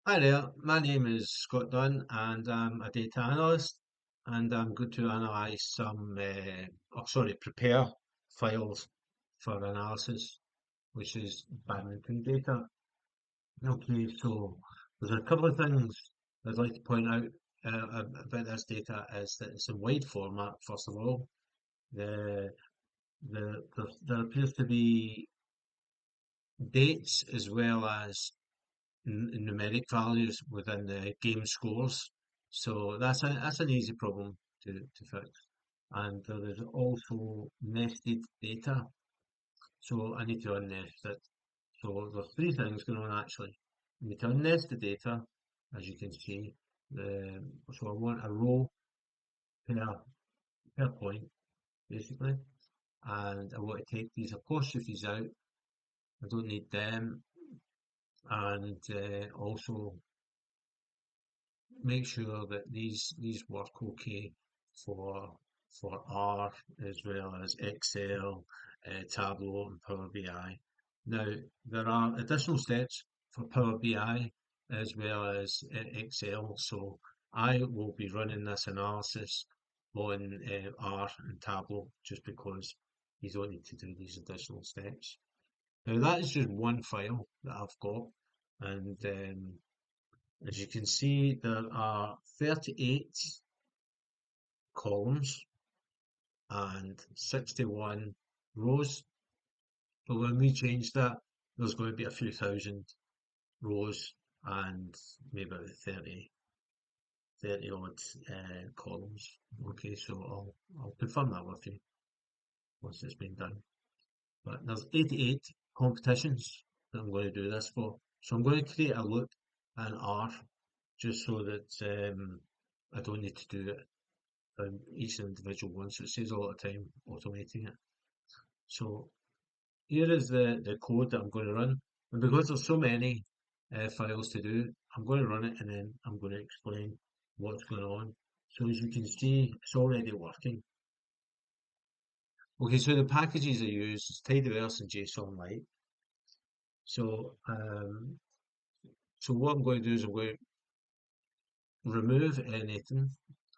Hi there, my name is Scott Dunn and I'm a data analyst and I'm going to analyse prepare files for analysis, which is badminton data. Okay, so there's a couple of things I'd like to point out about this data is that it's in wide format, first of all. The, there appears to be dates as well as numeric values within the game scores. So that's an easy problem to fix. And there is also nested data. So I need to unnest it. So there's three things going on actually. I need to unnest the data, as you can see. So I want a row per point, basically. And I want to take these apostrophes out. I don't need them. And also make sure that these work okay for R as well as Excel, Tableau and Power BI. Now there are additional steps for Power BI as well as Excel, so I will be running this analysis on R and Tableau just because you don't need to do these additional steps. Now that is just one file that I've got, and as you can see, there are 38 columns and 61 rows. But when we change that, there's going to be a few thousand rows and maybe about 30 odd columns. Okay, so I'll confirm that with you once it's been done. But there's 88 competitions that I'm going to do this for. So I'm going to create a loop in R just so that I don't need to do it each individual one, so it saves a lot of time automating it. So here is the code that I'm going to run. And because there's so many files to do, I'm going to run it and then I'm going to explain what's going on. So as you can see, it's already working. Okay, so the packages I use is Tidyverse and JSON-like. So, so what I'm going to do is I'm going to remove anything,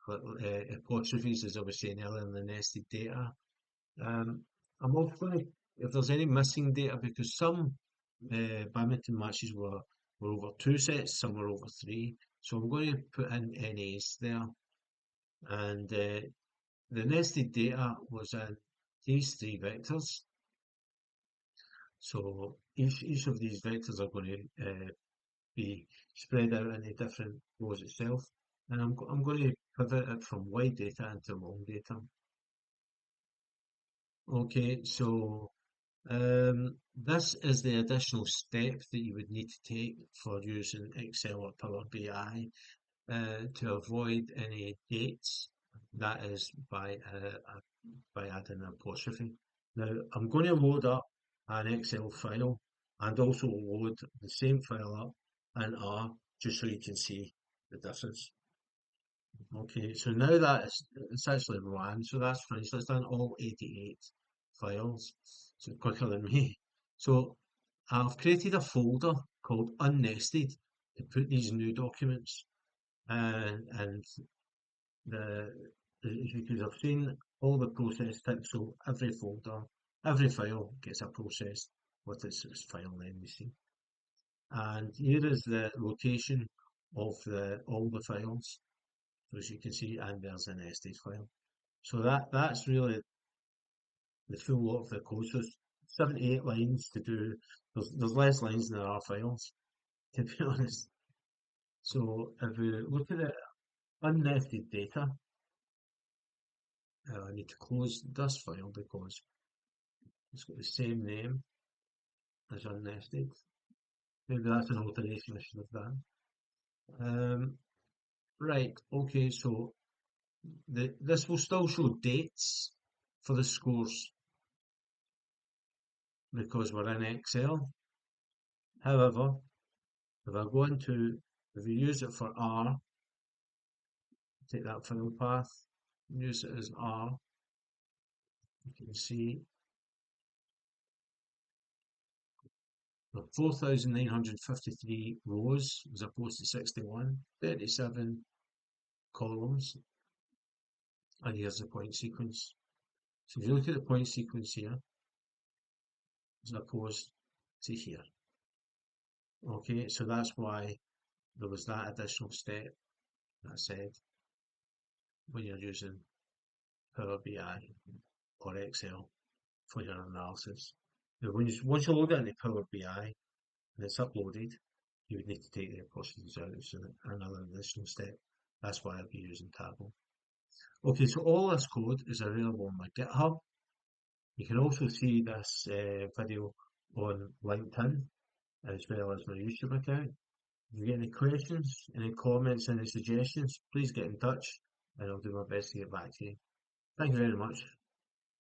apostrophes as I was saying earlier in the nested data. I'm also going to, if there's any missing data, because some badminton matches were over two sets, some were over three. So I'm going to put in NAs there. And the nested data was in these three vectors. So each of these vectors are going to be spread out into different rows itself. And I'm going to pivot it from wide data into long data. Okay, so this is the additional step that you would need to take for using Excel or Power BI to avoid any dates. That is by adding an apostrophe. Now I'm going to load up an Excel file and also load the same file up in R just so you can see the difference. Okay, so now that it's actually ran, so that's finished. That's done all 88 files, so quicker than me. So I've created a folder called Unnested to put these new documents, and as you could have seen, all the process ticks, so every folder, every file gets a process with its file name, you see. And here is the location of all the files. So as you can see, and there's an nested file. So that's really the full lot of the code. So it's 78 lines to do. There's less lines than there are files, to be honest. So if we look at it, unnested data, I need to close this file because it's got the same name as unnested. Maybe that's an alteration I should have done. Right, okay, so this will still show dates for the scores because we're in Excel. However, if I go into, if we use it for R, take that file path, use it as R, you can see 4,953 rows as opposed to 61, 37 columns, and here's the point sequence. So if you look at the point sequence here, as opposed to here. Okay, so that's why there was that additional step that I said when you're using Power BI or Excel for your analysis. Now, once you load it into Power BI and it's uploaded, you would need to take the apostrophes out. It's another additional step. That's why I'll be using Tableau. Okay, so all this code is available on my GitHub. You can also see this video on LinkedIn as well as my YouTube account. If you get any questions, any comments, any suggestions, please get in touch and I'll do my best to get back to you. Thank you very much.